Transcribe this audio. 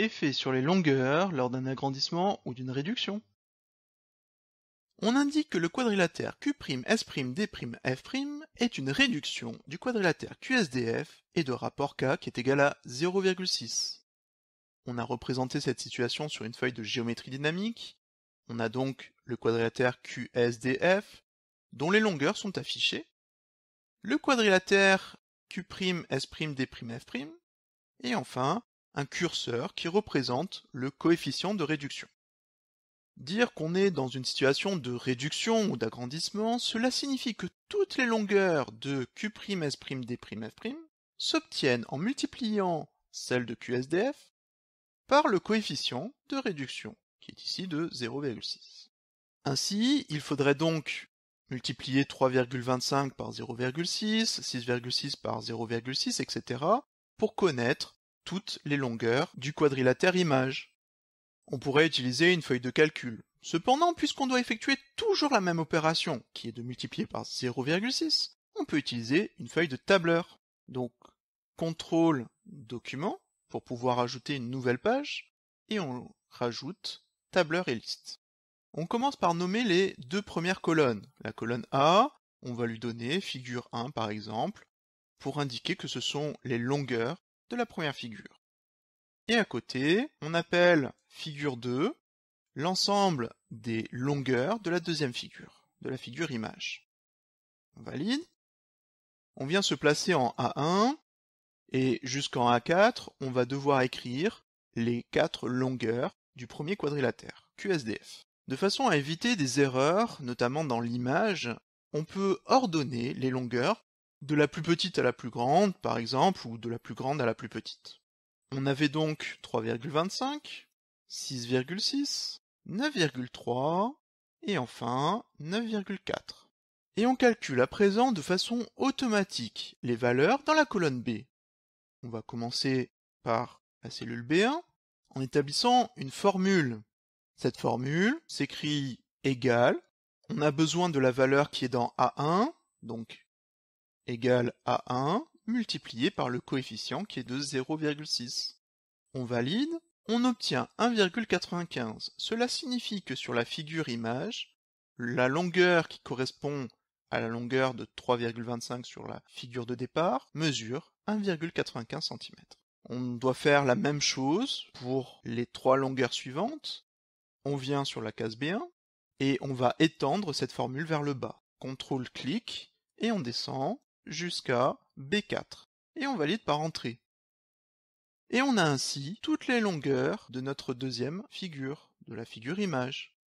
Effet sur les longueurs lors d'un agrandissement ou d'une réduction. On indique que le quadrilatère Q'S',D',F' est une réduction du quadrilatère QSDF et de rapport K qui est égal à 0,6. On a représenté cette situation sur une feuille de géométrie dynamique. On a donc le quadrilatère QSDF, dont les longueurs sont affichées, le quadrilatère Q'S',D',F', et enfin un curseur qui représente le coefficient de réduction. Dire qu'on est dans une situation de réduction ou d'agrandissement, cela signifie que toutes les longueurs de Q'S',D',F' s'obtiennent en multipliant celle de QSDF par le coefficient de réduction, qui est ici de 0,6. Ainsi, il faudrait donc multiplier 3,25 par 0,6, 6,6 par 0,6, etc. pour connaître toutes les longueurs du quadrilatère image. On pourrait utiliser une feuille de calcul. Cependant, puisqu'on doit effectuer toujours la même opération, qui est de multiplier par 0,6, on peut utiliser une feuille de tableur. Donc, contrôle document, pour pouvoir ajouter une nouvelle page, et on rajoute tableur et liste. On commence par nommer les deux premières colonnes. La colonne A, on va lui donner figure 1 par exemple, pour indiquer que ce sont les longueurs de la première figure. Et à côté, on appelle figure 2 l'ensemble des longueurs de la deuxième figure, de la figure image. On valide. On vient se placer en A1, et jusqu'en A4, on va devoir écrire les 4 longueurs du premier quadrilatère, QSDF. De façon à éviter des erreurs, notamment dans l'image, on peut ordonner les longueurs de la plus petite à la plus grande, par exemple, ou de la plus grande à la plus petite. On avait donc 3,25, 6,6, 9,3 et enfin 9,4. Et on calcule à présent de façon automatique les valeurs dans la colonne B. On va commencer par la cellule B1 en établissant une formule. Cette formule s'écrit égale, on a besoin de la valeur qui est dans A1, donc égale A1 multiplié par le coefficient qui est de 0,6. On valide, on obtient 1,95. Cela signifie que sur la figure image, la longueur qui correspond à la longueur de 3,25 sur la figure de départ mesure 1,95 cm. On doit faire la même chose pour les 3 longueurs suivantes. On vient sur la case B1 et on va étendre cette formule vers le bas. CTRL-clic et on descend jusqu'à B4 et on valide par entrée. Et on a ainsi toutes les longueurs de notre deuxième figure, de la figure image.